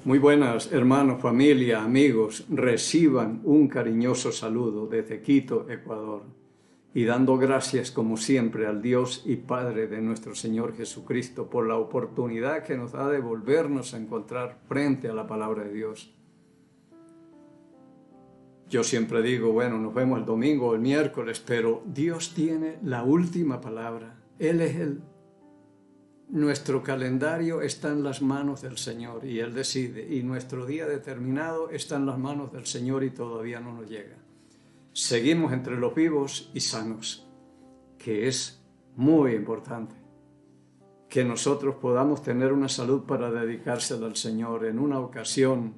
Muy buenas, hermanos, familia, amigos. Reciban un cariñoso saludo desde Quito, Ecuador. Y dando gracias, como siempre, al Dios y Padre de nuestro Señor Jesucristo por la oportunidad que nos da de volvernos a encontrar frente a la palabra de Dios. Yo siempre digo, bueno, nos vemos el domingo o el miércoles, pero Dios tiene la última palabra. Él es Nuestro calendario está en las manos del Señor y Él decide, y nuestro día determinado está en las manos del Señor y todavía no nos llega. Seguimos entre los vivos y sanos, que es muy importante, que nosotros podamos tener una salud para dedicársela al Señor. En una ocasión,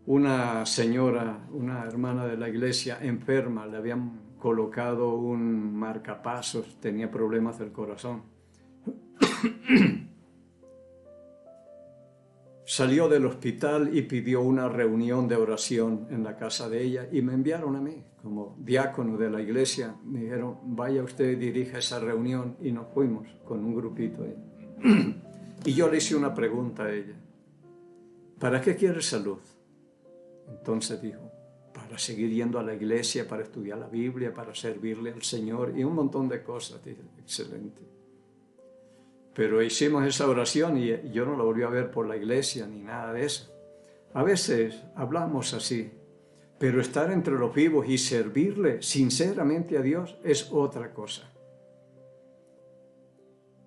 una señora, una hermana de la iglesia enferma, le habían colocado un marcapasos, tenía problemas del corazón. Salió del hospital y pidió una reunión de oración en la casa de ella y me enviaron a mí como diácono de la iglesia. Me dijeron, vaya usted, dirija esa reunión, y nos fuimos con un grupito ahí. Y yo le hice una pregunta a ella: ¿para qué quieres salud? Entonces dijo, para seguir yendo a la iglesia, para estudiar la Biblia, para servirle al Señor y un montón de cosas. Dije, excelente. Pero hicimos esa oración y yo no la volví a ver por la iglesia ni nada de eso. A veces hablamos así, pero estar entre los vivos y servirle sinceramente a Dios es otra cosa.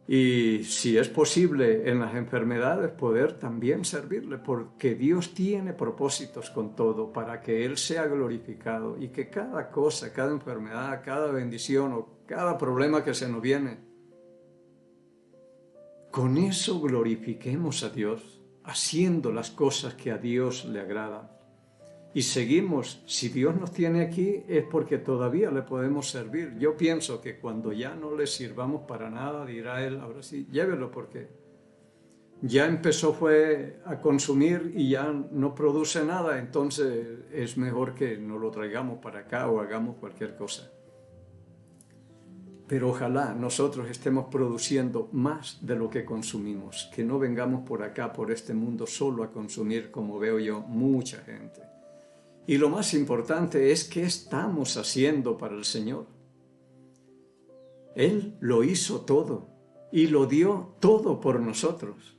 Y si es posible en las enfermedades poder también servirle, porque Dios tiene propósitos con todo para que Él sea glorificado y que cada cosa, cada enfermedad, cada bendición o cada problema que se nos viene, con eso glorifiquemos a Dios, haciendo las cosas que a Dios le agradan. Y seguimos, si Dios nos tiene aquí es porque todavía le podemos servir. Yo pienso que cuando ya no le sirvamos para nada, dirá Él, ahora sí, llévelo, porque ya empezó fue a consumir y ya no produce nada, entonces es mejor que nos lo traigamos para acá o hagamos cualquier cosa. Pero ojalá nosotros estemos produciendo más de lo que consumimos, que no vengamos por acá, por este mundo, solo a consumir, como veo yo, mucha gente. Y lo más importante es qué estamos haciendo para el Señor. Él lo hizo todo y lo dio todo por nosotros.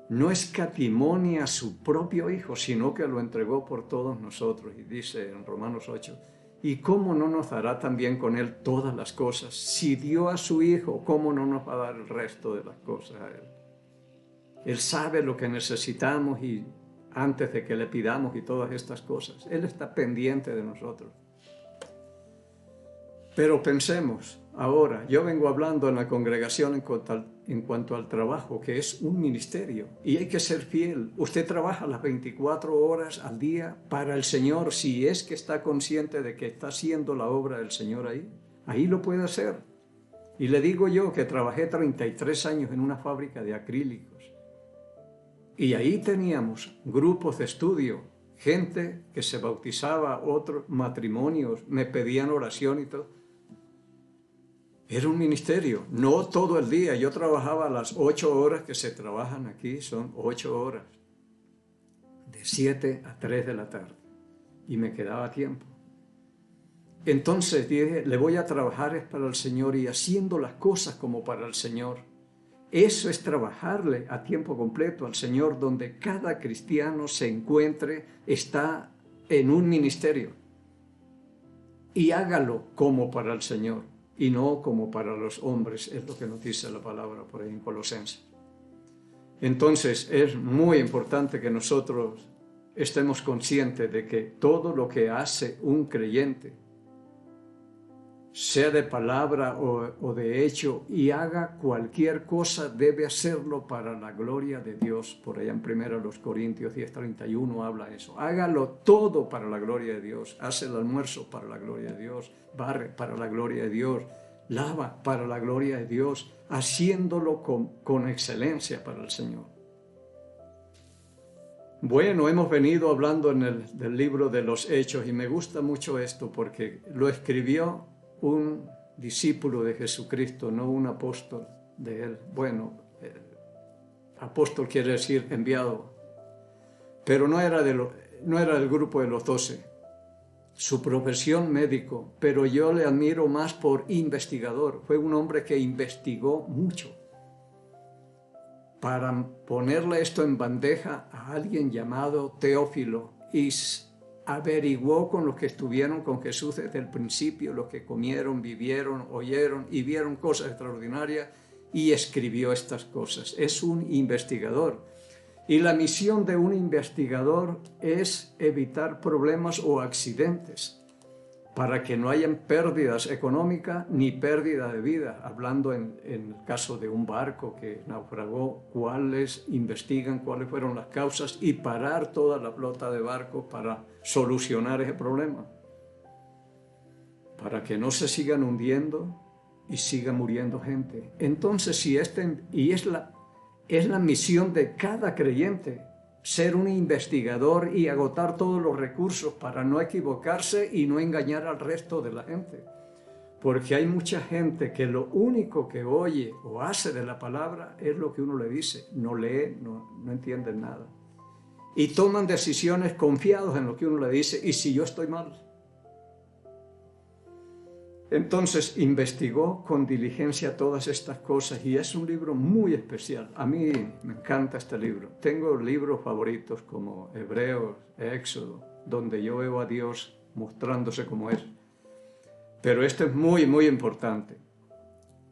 No escatimó ni a su propio Hijo, sino que lo entregó por todos nosotros. Y dice en Romanos 8, ¿y cómo no nos dará también con Él todas las cosas? Si dio a su Hijo, ¿cómo no nos va a dar el resto de las cosas a Él? Él sabe lo que necesitamos y antes de que le pidamos y todas estas cosas, Él está pendiente de nosotros. Pero pensemos, ahora, yo vengo hablando en la congregación en cuanto al trabajo, que es un ministerio, y hay que ser fiel. Usted trabaja las 24 horas al día para el Señor, si es que está consciente de que está haciendo la obra del Señor ahí lo puede hacer. Y le digo yo que trabajé 33 años en una fábrica de acrílicos, y ahí teníamos grupos de estudio, gente que se bautizaba, otros matrimonios, me pedían oración y todo. Era un ministerio, no todo el día. Yo trabajaba las 8 horas que se trabajan aquí, son 8 horas, de 7 a 3 de la tarde, y me quedaba tiempo. Entonces dije, le voy a trabajar es para el Señor y haciendo las cosas como para el Señor. Eso es trabajarle a tiempo completo al Señor, donde cada cristiano se encuentre, está en un ministerio. Y hágalo como para el Señor y no como para los hombres, es lo que nos dice la palabra por ahí en Colosenses. Entonces es muy importante que nosotros estemos conscientes de que todo lo que hace un creyente, sea de palabra o de hecho, y haga cualquier cosa, debe hacerlo para la gloria de Dios. Por allá en 1 Corintios 10:31 habla eso. Hágalo todo para la gloria de Dios. Hace el almuerzo para la gloria de Dios. Barre para la gloria de Dios. Lava para la gloria de Dios. Haciéndolo con excelencia para el Señor. Bueno, hemos venido hablando del libro de los Hechos y me gusta mucho esto porque lo escribió un discípulo de Jesucristo, no un apóstol de él. Bueno, Apóstol quiere decir enviado. Pero no era del grupo de los 12. Su profesión médico, pero yo le admiro más por investigador. Fue un hombre que investigó mucho para ponerle esto en bandeja a alguien llamado Teófilo y averiguó con los que estuvieron con Jesús desde el principio, los que comieron, vivieron, oyeron y vieron cosas extraordinarias y escribió estas cosas. Es un investigador. Y la misión de un investigador es evitar problemas o accidentes para que no hayan pérdidas económicas ni pérdida de vida. Hablando en el caso de un barco que naufragó, investigan cuáles fueron las causas y parar toda la flota de barcos para solucionar ese problema. Para que no se sigan hundiendo y siga muriendo gente. Entonces, es la misión de cada creyente, ser un investigador y agotar todos los recursos para no equivocarse y no engañar al resto de la gente. Porque hay mucha gente que lo único que oye o hace de la palabra es lo que uno le dice. No lee, no entienden nada. Y toman decisiones confiados en lo que uno le dice. ¿Y si yo estoy mal? Entonces investigó con diligencia todas estas cosas y es un libro muy especial. A mí me encanta este libro. Tengo libros favoritos como Hebreos, Éxodo, donde yo veo a Dios mostrándose como es. Pero este es muy, muy importante.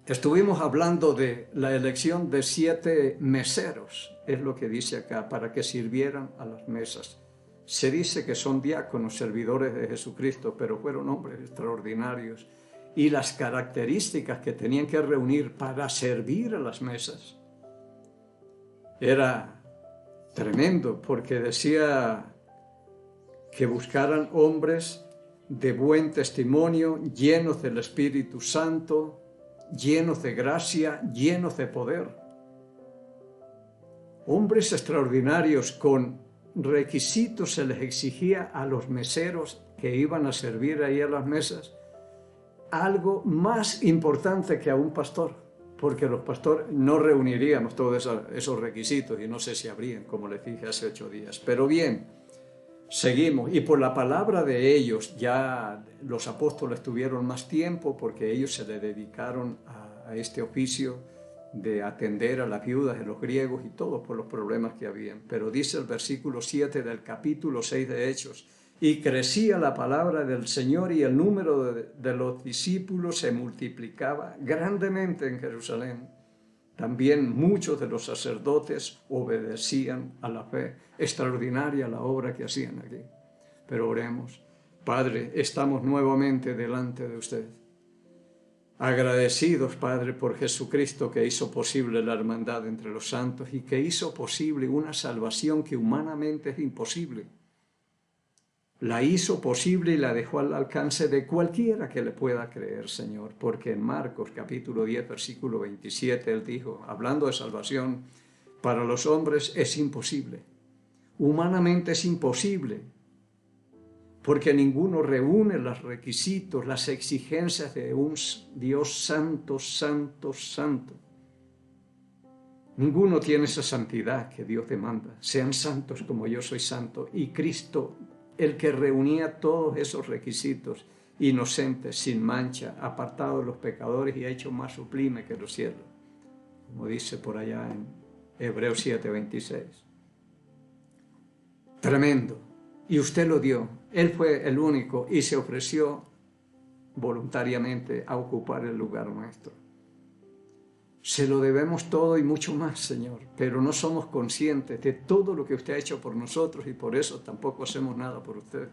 Estuvimos hablando de la elección de 7 meseros, es lo que dice acá, para que sirvieran a las mesas. Se dice que son diáconos, servidores de Jesucristo, pero fueron hombres extraordinarios. Y las características que tenían que reunir para servir a las mesas era tremendo, porque decía que buscaran hombres de buen testimonio, llenos del Espíritu Santo, llenos de gracia, llenos de poder. Hombres extraordinarios con requisitos se les exigía a los meseros que iban a servir ahí a las mesas. Algo más importante que a un pastor, porque los pastores no reuniríamos todos esos requisitos y no sé si habrían, como les dije hace 8 días. Pero bien, seguimos. Y por la palabra de ellos, ya los apóstoles tuvieron más tiempo porque ellos se le dedicaron a este oficio de atender a las viudas de los griegos y todos por los problemas que habían. Pero dice el versículo 7 del capítulo 6 de Hechos: y crecía la palabra del Señor y el número de los discípulos se multiplicaba grandemente en Jerusalén. También muchos de los sacerdotes obedecían a la fe. Extraordinaria la obra que hacían aquí. Pero oremos. Padre, estamos nuevamente delante de usted. Agradecidos, Padre, por Jesucristo que hizo posible la hermandad entre los santos y que hizo posible una salvación que humanamente es imposible. La hizo posible y la dejó al alcance de cualquiera que le pueda creer, Señor, porque en Marcos capítulo 10, versículo 27, Él dijo, hablando de salvación, para los hombres es imposible, humanamente es imposible, porque ninguno reúne los requisitos, las exigencias de un Dios santo, santo, santo. Ninguno tiene esa santidad que Dios demanda. Sean santos como yo soy santo. Y Cristo, el que reunía todos esos requisitos, inocente, sin mancha, apartado de los pecadores y ha hecho más sublime que los cielos, como dice por allá en Hebreos 7:26. Tremendo. Y usted lo dio. Él fue el único y se ofreció voluntariamente a ocupar el lugar nuestro. Se lo debemos todo y mucho más, Señor, pero no somos conscientes de todo lo que usted ha hecho por nosotros y por eso tampoco hacemos nada por usted.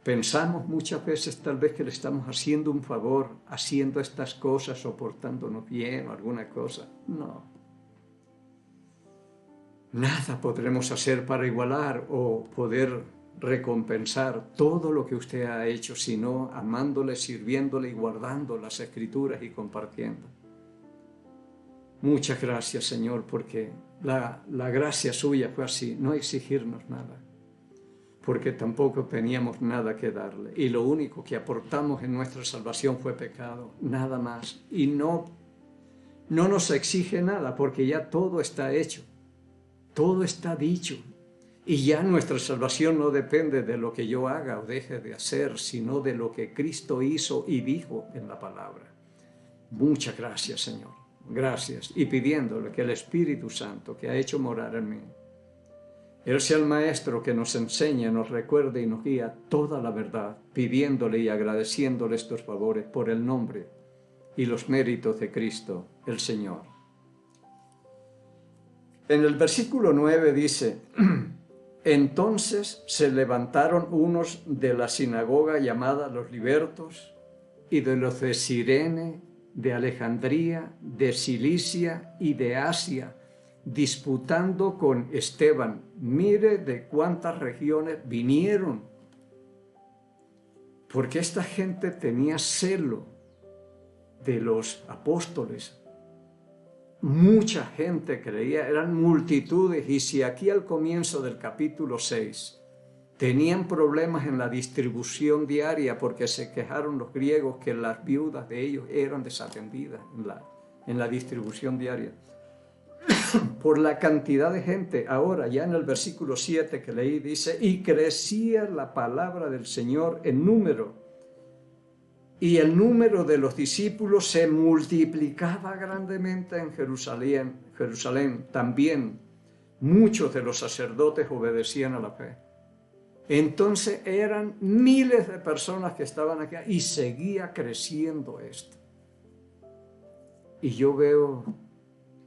Pensamos muchas veces tal vez que le estamos haciendo un favor, haciendo estas cosas o portándonos bien o alguna cosa. No. Nada podremos hacer para igualar o poder recompensar todo lo que usted ha hecho, sino amándole, sirviéndole y guardando las Escrituras y compartiendo. Muchas gracias, Señor, porque la gracia suya fue así, no exigirnos nada, porque tampoco teníamos nada que darle. Y lo único que aportamos en nuestra salvación fue pecado, nada más. Y no no nos exige nada porque ya todo está hecho, todo está dicho. Y ya nuestra salvación no depende de lo que yo haga o deje de hacer, sino de lo que Cristo hizo y dijo en la palabra. Muchas gracias, Señor. Gracias. Y pidiéndole que el Espíritu Santo que ha hecho morar en mí, Él sea el Maestro que nos enseña, nos recuerde y nos guía toda la verdad, pidiéndole y agradeciéndole estos favores por el nombre y los méritos de Cristo, el Señor. En el versículo 9 dice: entonces se levantaron unos de la sinagoga llamada los libertos y de los de Cirene, de Alejandría, de Cilicia y de Asia, disputando con Esteban. Mire de cuántas regiones vinieron, porque esta gente tenía celo de los apóstoles. Mucha gente creía, eran multitudes, y si aquí al comienzo del capítulo 6 tenían problemas en la distribución diaria porque se quejaron los griegos que las viudas de ellos eran desatendidas en la distribución diaria. Por la cantidad de gente, ahora ya en el versículo 7 que leí dice: y crecía la palabra del Señor en número, y el número de los discípulos se multiplicaba grandemente en Jerusalén. También muchos de los sacerdotes obedecían a la fe. Entonces eran miles de personas que estaban aquí y seguía creciendo esto. Y yo veo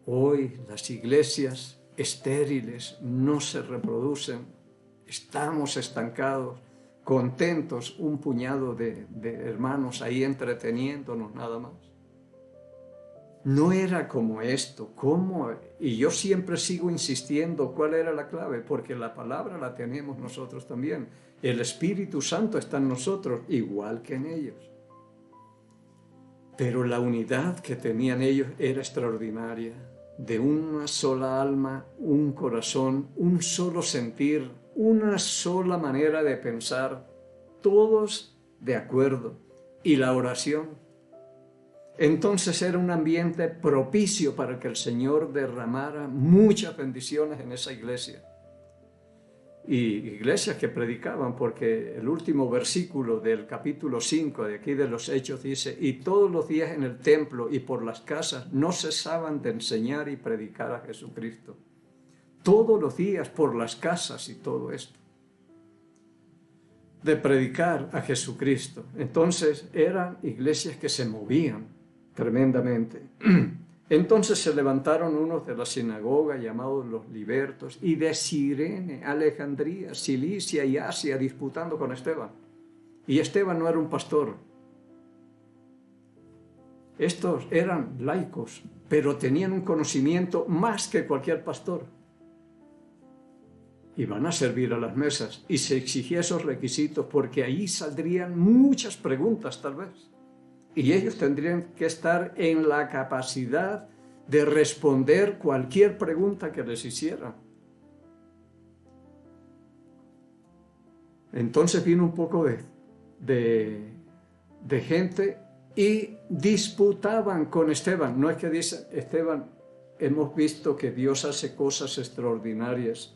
hoy las iglesias estériles, no se reproducen, estamos estancados, contentos, un puñado de hermanos ahí entreteniéndonos nada más. No era como esto, ¿cómo? Y yo siempre sigo insistiendo cuál era la clave, porque la palabra la tenemos nosotros también. El Espíritu Santo está en nosotros, igual que en ellos. Pero la unidad que tenían ellos era extraordinaria, de una sola alma, un corazón, un solo sentir, una sola manera de pensar, todos de acuerdo. Y la oración. Entonces era un ambiente propicio para que el Señor derramara muchas bendiciones en esa iglesia. Y iglesias que predicaban, porque el último versículo del capítulo 5 de aquí de los Hechos dice: y todos los días en el templo y por las casas no cesaban de enseñar y predicar a Jesucristo. Todos los días por las casas y todo esto, de predicar a Jesucristo. Entonces eran iglesias que se movían tremendamente. Entonces se levantaron unos de la sinagoga llamados los libertos y de Cirene, Alejandría, Cilicia y Asia disputando con Esteban. Y Esteban no era un pastor. Estos eran laicos, pero tenían un conocimiento más que cualquier pastor. Iban a servir a las mesas y se exigía esos requisitos porque ahí saldrían muchas preguntas tal vez. Y ellos tendrían que estar en la capacidad de responder cualquier pregunta que les hicieran. Entonces vino un poco de gente y disputaban con Esteban. No es que dice Esteban, hemos visto que Dios hace cosas extraordinarias,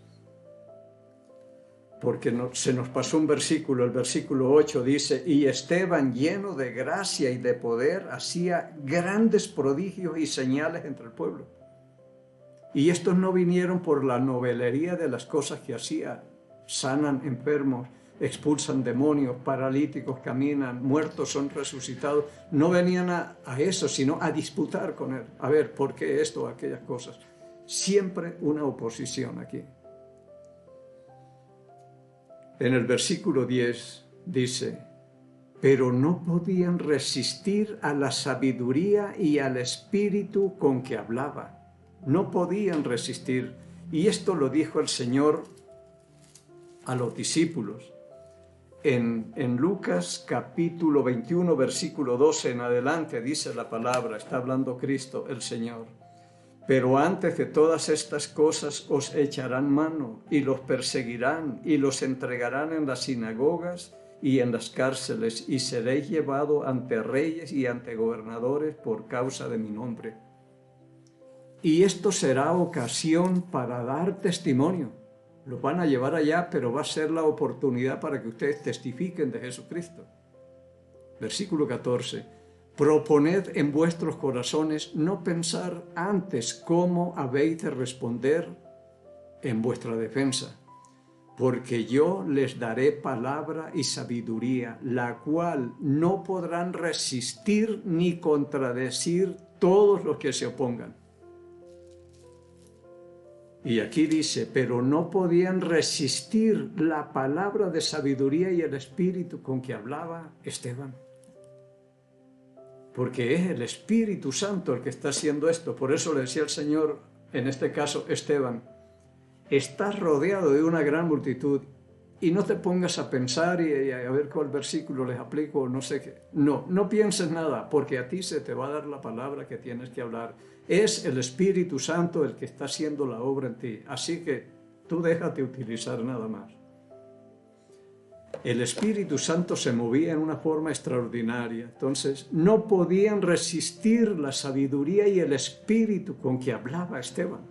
porque se nos pasó un versículo, el versículo 8 dice: y Esteban, lleno de gracia y de poder, hacía grandes prodigios y señales entre el pueblo. Y estos no vinieron por la novelería de las cosas que hacía. Sanan enfermos, expulsan demonios, paralíticos caminan, muertos son resucitados. No venían a eso, sino a disputar con él. A ver, ¿por qué esto o aquellas cosas? Siempre una oposición aquí. En el versículo 10 dice: pero no podían resistir a la sabiduría y al espíritu con que hablaba. No podían resistir. Y esto lo dijo el Señor a los discípulos. En Lucas capítulo 21, versículo 12 en adelante dice la palabra, está hablando Cristo, el Señor: pero antes de todas estas cosas os echarán mano y los perseguirán y los entregarán en las sinagogas y en las cárceles y seréis llevados ante reyes y ante gobernadores por causa de mi nombre. Y esto será ocasión para dar testimonio. Los van a llevar allá, pero va a ser la oportunidad para que ustedes testifiquen de Jesucristo. Versículo 14. Proponed en vuestros corazones no pensar antes cómo habéis de responder en vuestra defensa, porque yo les daré palabra y sabiduría, la cual no podrán resistir ni contradecir todos los que se opongan. Y aquí dice, pero no podían resistir la palabra de sabiduría y el espíritu con que hablaba Esteban. Porque es el Espíritu Santo el que está haciendo esto. Por eso le decía el Señor, en este caso Esteban, estás rodeado de una gran multitud y no te pongas a pensar y a ver cuál versículo les aplico o no sé qué. No pienses nada, porque a ti se te va a dar la palabra que tienes que hablar. Es el Espíritu Santo el que está haciendo la obra en ti. Así que tú déjate utilizar nada más. El Espíritu Santo se movía en una forma extraordinaria. Entonces, no podían resistir la sabiduría y el espíritu con que hablaba Esteban.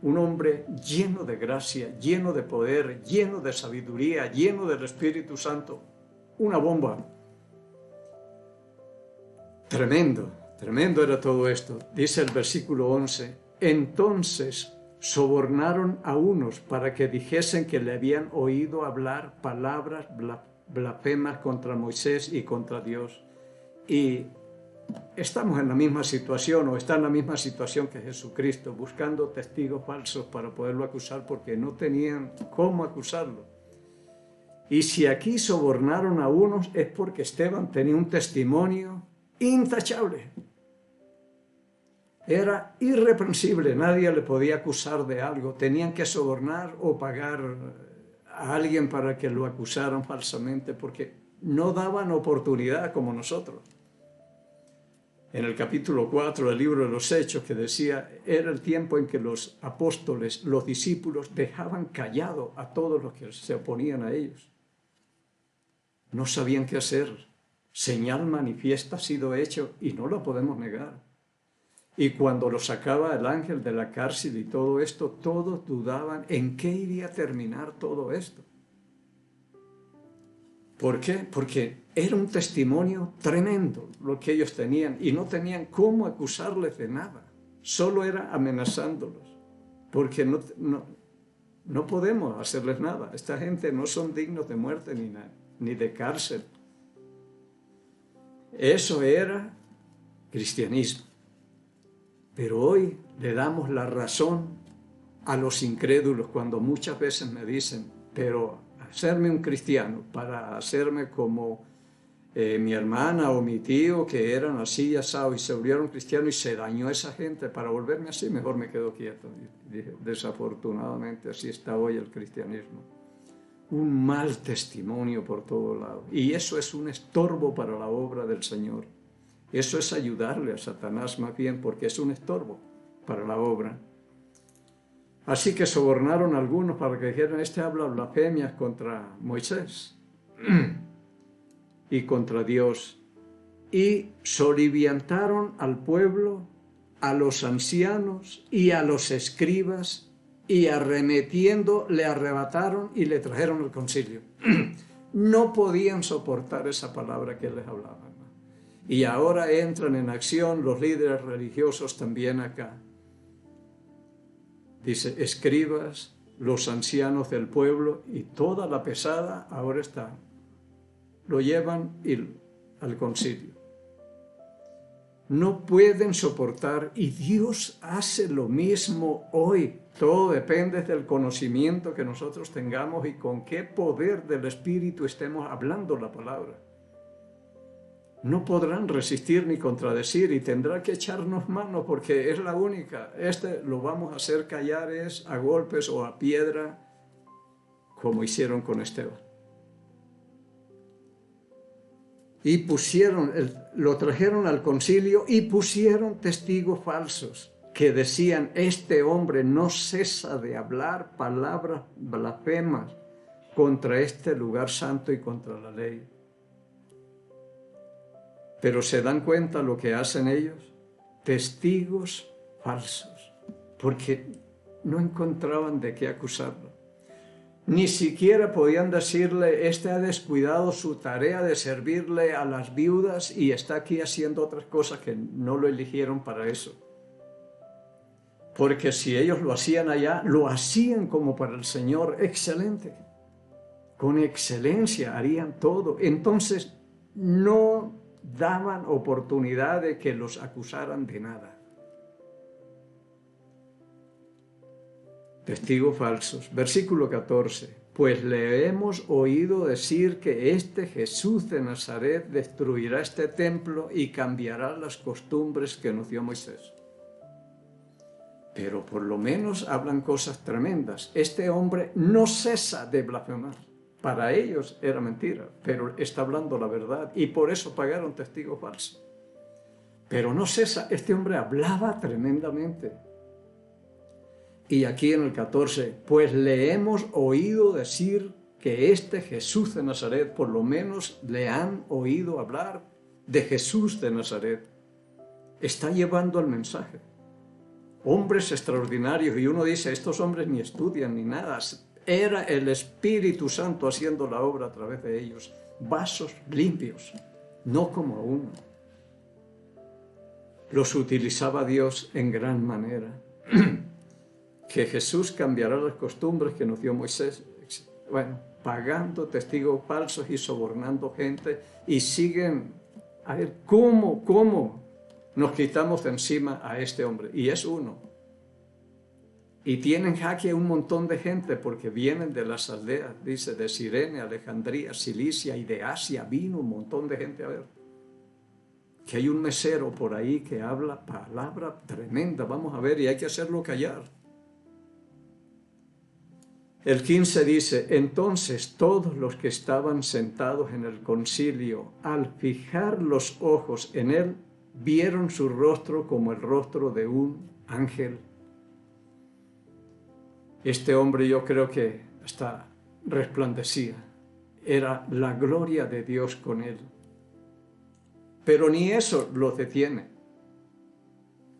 Un hombre lleno de gracia, lleno de poder, lleno de sabiduría, lleno del Espíritu Santo. Una bomba. Tremendo, tremendo era todo esto. Dice el versículo 11, entonces sobornaron a unos para que dijesen que le habían oído hablar palabras blasfemas contra Moisés y contra Dios. Y estamos en la misma situación, o está en la misma situación que Jesucristo, buscando testigos falsos para poderlo acusar, porque no tenían cómo acusarlo. Y si aquí sobornaron a unos, es porque Esteban tenía un testimonio intachable. Era irreprensible, nadie le podía acusar de algo. Tenían que sobornar o pagar a alguien para que lo acusaran falsamente, porque no daban oportunidad como nosotros. En el capítulo 4 del libro de los Hechos, que decía, era el tiempo en que los apóstoles, los discípulos, dejaban callado a todos los que se oponían a ellos. No sabían qué hacer. Señal manifiesta ha sido hecho y no lo podemos negar. Y cuando lo sacaba el ángel de la cárcel y todo esto, todos dudaban en qué iría a terminar todo esto. ¿Por qué? Porque era un testimonio tremendo lo que ellos tenían y no tenían cómo acusarles de nada. Solo era amenazándolos, porque no podemos hacerles nada. Esta gente no son dignos de muerte ni de cárcel. Eso era cristianismo. Pero hoy le damos la razón a los incrédulos cuando muchas veces me dicen, pero hacerme un cristiano para hacerme como mi hermana o mi tío que eran así asados y se volvieron cristianos y se dañó esa gente, para volverme así mejor me quedo quieto. Y dije, desafortunadamente así está hoy el cristianismo. Un mal testimonio por todo lado. Y eso es un estorbo para la obra del Señor. Eso es ayudarle a Satanás más bien, porque es un estorbo para la obra. Así que sobornaron a algunos para que dijeran, este habla blasfemias contra Moisés y contra Dios. Y soliviantaron al pueblo, a los ancianos y a los escribas, y arremetiendo le arrebataron y le trajeron al concilio. No podían soportar esa palabra que les hablaba. Y ahora entran en acción los líderes religiosos también acá. Dice, escribas, los ancianos del pueblo y toda la pesada ahora están. Lo llevan al concilio. No pueden soportar y Dios hace lo mismo hoy. Todo depende del conocimiento que nosotros tengamos y con qué poder del Espíritu estemos hablando la palabra. No podrán resistir ni contradecir y tendrá que echarnos mano porque es la única. Lo vamos a hacer callar es a golpes o a piedra, como hicieron con Esteban. Y lo trajeron al concilio y pusieron testigos falsos que decían, este hombre no cesa de hablar palabras blasfemas contra este lugar santo y contra la ley. Pero ¿se dan cuenta lo que hacen ellos? Testigos falsos. porque no encontraban de qué acusarlo. Ni siquiera podían decirle, este ha descuidado su tarea de servirle a las viudas y está aquí haciendo otras cosas que no lo eligieron para eso. Porque si ellos lo hacían allá, lo hacían como para el Señor, excelente. Con excelencia harían todo. Entonces no daban oportunidad de que los acusaran de nada. Testigos falsos. Versículo 14. Pues le hemos oído decir que este Jesús de Nazaret destruirá este templo y cambiará las costumbres que nos dio Moisés. Pero por lo menos hablan cosas tremendas. Este hombre no cesa de blasfemar. Para ellos era mentira, pero está hablando la verdad y por eso pagaron testigo falso. Pero no cesa, este hombre hablaba tremendamente. Y aquí en el 14, pues le hemos oído decir que este Jesús de Nazaret, por lo menos le han oído hablar de Jesús de Nazaret. Está llevando el mensaje. Hombres extraordinarios, y uno dice, estos hombres ni estudian ni nada. Era el Espíritu Santo haciendo la obra a través de ellos. Vasos limpios, no como uno. Los utilizaba Dios en gran manera. Que Jesús cambiará las costumbres que nos dio Moisés. Bueno, pagando testigos falsos y sobornando gente, y siguen a ver cómo nos quitamos de encima a este hombre. Y es uno. Y tienen jaque a un montón de gente porque vienen de las aldeas, dice, de Cirene, Alejandría, Cilicia y de Asia. Vino un montón de gente a ver. Que hay un mesero por ahí que habla palabra tremenda. Vamos a ver, y hay que hacerlo callar. El 15 dice, entonces todos los que estaban sentados en el concilio, al fijar los ojos en él, vieron su rostro como el rostro de un ángel. Este hombre yo creo que hasta resplandecía. Era la gloria de Dios con él. Pero ni eso los detiene.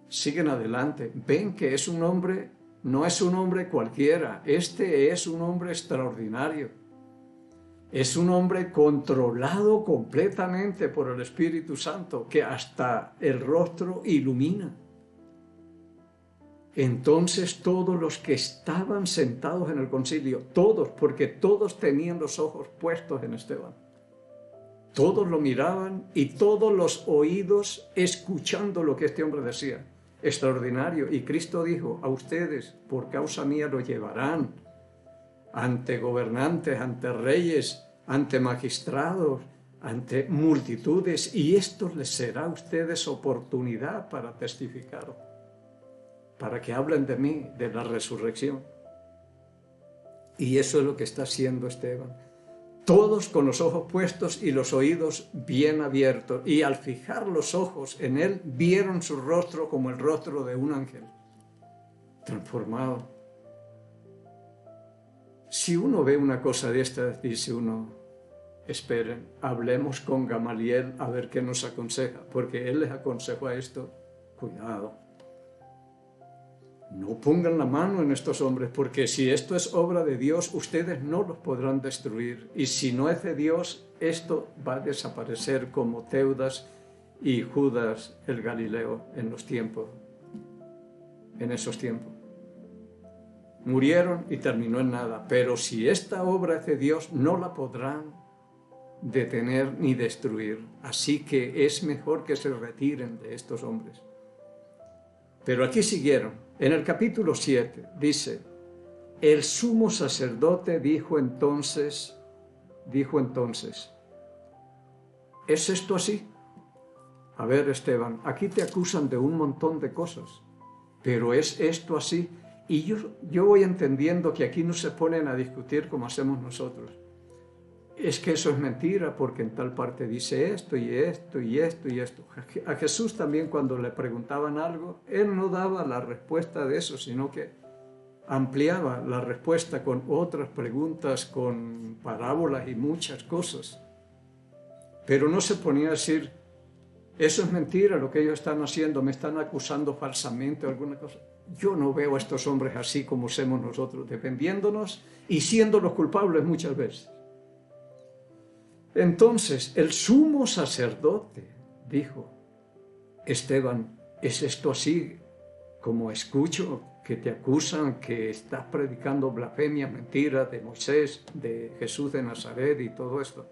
Siguen adelante. Ven que es un hombre, no es un hombre cualquiera. Este es un hombre extraordinario. Es un hombre controlado completamente por el Espíritu Santo, que hasta el rostro ilumina. Entonces todos los que estaban sentados en el concilio, todos, porque todos tenían los ojos puestos en Esteban, todos lo miraban y todos los oídos escuchando lo que este hombre decía. Extraordinario. Y Cristo dijo, a ustedes por causa mía lo llevarán ante gobernantes, ante reyes, ante magistrados, ante multitudes, y esto les será a ustedes oportunidad para testificar, para que hablen de mí, de la resurrección. Y eso es lo que está haciendo Esteban. Todos con los ojos puestos y los oídos bien abiertos, y al fijar los ojos en él, vieron su rostro como el rostro de un ángel, transformado. Si uno ve una cosa de esta, dice uno, esperen, hablemos con Gamaliel a ver qué nos aconseja, porque él les aconsejó a esto, cuidado. No pongan la mano en estos hombres, porque si esto es obra de Dios, ustedes no los podrán destruir. Y si no es de Dios, esto va a desaparecer como Teudas y Judas el Galileo en esos tiempos. Murieron y terminó en nada. Pero si esta obra es de Dios, no la podrán detener ni destruir. Así que es mejor que se retiren de estos hombres. Pero aquí siguieron. En el capítulo 7 dice, el sumo sacerdote dijo entonces, ¿es esto así? A ver, Esteban, aquí te acusan de un montón de cosas, pero ¿es esto así? Y yo voy entendiendo que aquí no se ponen a discutir como hacemos nosotros. Es que eso es mentira, porque en tal parte dice esto y esto y esto y esto. A Jesús también, cuando le preguntaban algo, él no daba la respuesta de eso, sino que ampliaba la respuesta con otras preguntas, con parábolas y muchas cosas. Pero no se ponía a decir, eso es mentira lo que ellos están haciendo, me están acusando falsamente o alguna cosa. Yo no veo a estos hombres así como somos nosotros, defendiéndonos y siendo los culpables muchas veces. Entonces el sumo sacerdote dijo: Esteban, ¿es esto así como escucho que te acusan, que estás predicando blasfemia, mentira de Moisés, de Jesús de Nazaret y todo esto?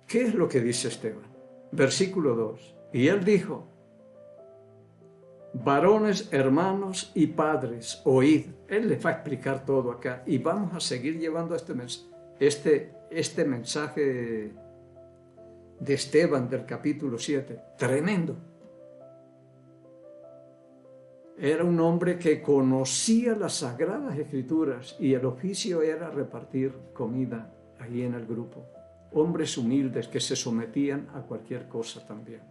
¿Qué es lo que dice Esteban? Versículo 2. Y él dijo: varones, hermanos y padres, oíd. Él les va a explicar todo acá y vamos a seguir llevando este mensaje de Esteban del capítulo 7. Tremendo. Era un hombre que conocía las Sagradas Escrituras y el oficio era repartir comida ahí en el grupo. Hombres humildes que se sometían a cualquier cosa también.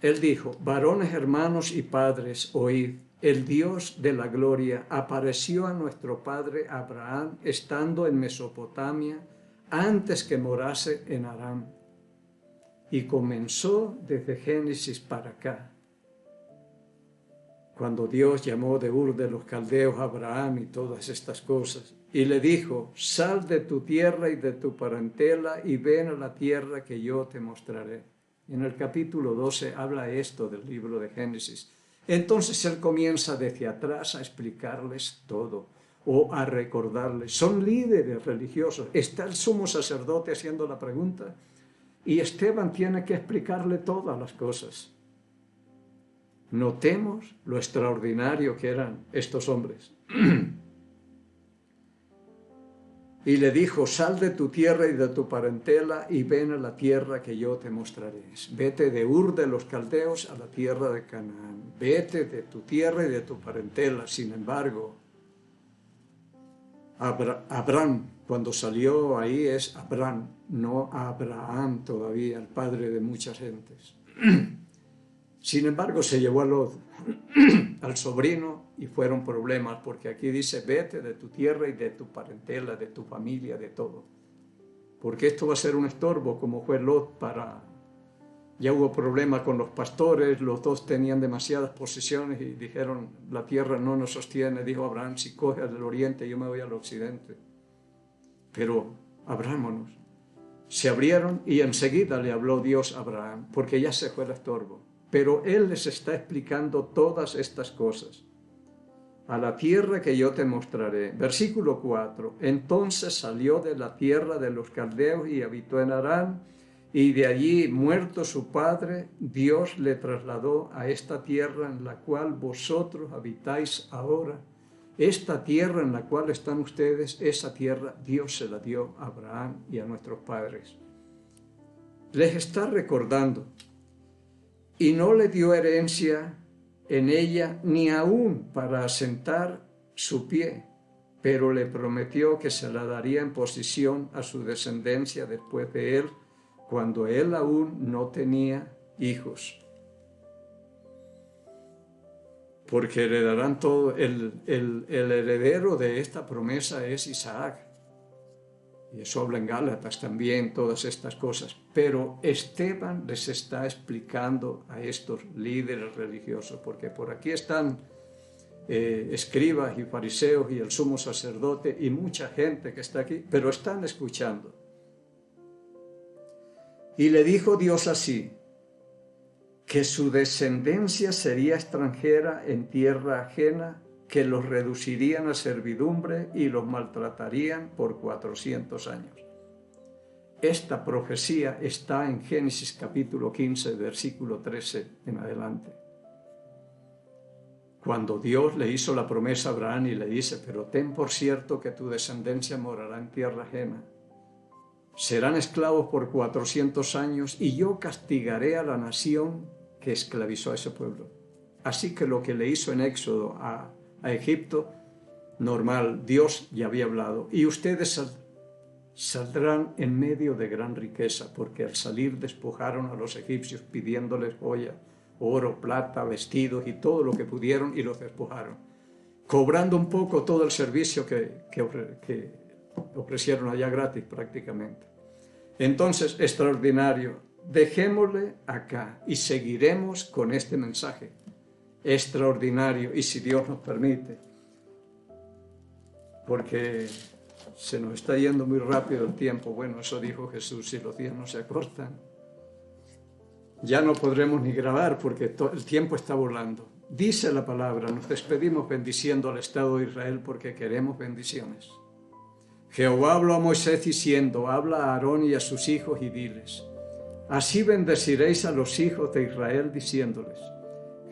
Él dijo: varones, hermanos y padres, oíd. El Dios de la gloria apareció a nuestro padre Abraham estando en Mesopotamia antes que morase en Aram. Y comenzó desde Génesis para acá, cuando Dios llamó de Ur de los Caldeos a Abraham y todas estas cosas, y le dijo: sal de tu tierra y de tu parentela y ven a la tierra que yo te mostraré. En el capítulo 12 habla esto del libro de Génesis. Entonces él comienza desde atrás a explicarles todo o a recordarles. Son líderes religiosos. Está el sumo sacerdote haciendo la pregunta y Esteban tiene que explicarle todas las cosas. Notemos lo extraordinario que eran estos hombres. Y le dijo: sal de tu tierra y de tu parentela y ven a la tierra que yo te mostraré. Vete de Ur de los Caldeos a la tierra de Canaán. Vete de tu tierra y de tu parentela. Sin embargo, Abraham, cuando salió ahí es Abraham, no Abraham todavía, el padre de muchas gentes. Sin embargo, se llevó a Lot, al sobrino, y fueron problemas, porque aquí dice: vete de tu tierra y de tu parentela, de tu familia, de todo. Porque esto va a ser un estorbo, como fue Lot para... Ya hubo problemas con los pastores, los dos tenían demasiadas posesiones y dijeron: la tierra no nos sostiene. Dijo Abraham: si coges del oriente, yo me voy al occidente. Pero abrámonos. Se abrieron y enseguida le habló Dios a Abraham, porque ya se fue el estorbo. Pero él les está explicando todas estas cosas. A la tierra que yo te mostraré. Versículo 4. Entonces salió de la tierra de los caldeos y habitó en Harán, y de allí, muerto su padre, Dios le trasladó a esta tierra en la cual vosotros habitáis ahora. Esta tierra en la cual están ustedes, esa tierra Dios se la dio a Abraham y a nuestros padres. Les está recordando. Y no le dio herencia en ella ni aún para asentar su pie, pero le prometió que se la daría en posesión a su descendencia después de él, cuando él aún no tenía hijos. Porque heredarán todo. El heredero de esta promesa es Isaac. Y eso habla en Gálatas también, todas estas cosas. Pero Esteban les está explicando a estos líderes religiosos, porque por aquí están escribas y fariseos y el sumo sacerdote y mucha gente que está aquí, pero están escuchando. Y le dijo Dios así: que su descendencia sería extranjera en tierra ajena, que los reducirían a servidumbre y los maltratarían por 400 años. Esta profecía está en Génesis capítulo 15, versículo 13 en adelante. Cuando Dios le hizo la promesa a Abraham y le dice: pero ten por cierto que tu descendencia morará en tierra ajena. Serán esclavos por 400 años y yo castigaré a la nación que esclavizó a ese pueblo. Así que lo que le hizo en Éxodo a Egipto, normal, Dios ya había hablado. Y ustedes saldrán en medio de gran riqueza, porque al salir despojaron a los egipcios pidiéndoles joyas, oro, plata, vestidos y todo lo que pudieron, y los despojaron, cobrando un poco todo el servicio que ofrecieron allá gratis prácticamente. Entonces, extraordinario, dejémosle acá y seguiremos con este mensaje. extraordinario, y si Dios nos permite, porque se nos está yendo muy rápido el tiempo. Bueno, eso dijo Jesús, si los días no se acortan, ya no podremos ni grabar porque el tiempo está volando. Dice la palabra, nos despedimos bendiciendo al Estado de Israel porque queremos bendiciones. Jehová habló a Moisés diciendo, habla a Aarón y a sus hijos y diles, así bendeciréis a los hijos de Israel diciéndoles,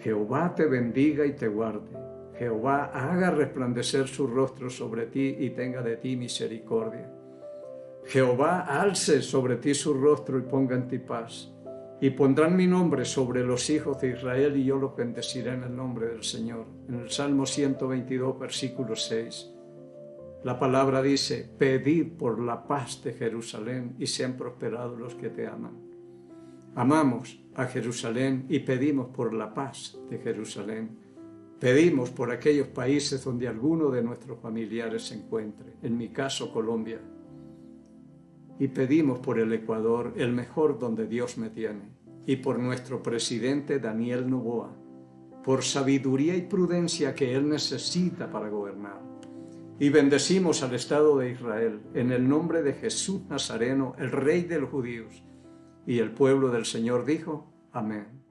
Jehová te bendiga y te guarde. Jehová haga resplandecer su rostro sobre ti y tenga de ti misericordia. Jehová alce sobre ti su rostro y ponga en ti paz. Y pondrán mi nombre sobre los hijos de Israel y yo los bendeciré en el nombre del Señor. En el Salmo 122, versículo 6. La palabra dice, pedid por la paz de Jerusalén y sean prosperados los que te aman. Amamos a Jerusalén y pedimos por la paz de Jerusalén. Pedimos por aquellos países donde alguno de nuestros familiares se encuentre, en mi caso Colombia. Y pedimos por el Ecuador, el mejor donde Dios me tiene, y por nuestro presidente Daniel Noboa, por sabiduría y prudencia que él necesita para gobernar. Y bendecimos al Estado de Israel, en el nombre de Jesús Nazareno, el Rey de los judíos. Y el pueblo del Señor dijo, amén.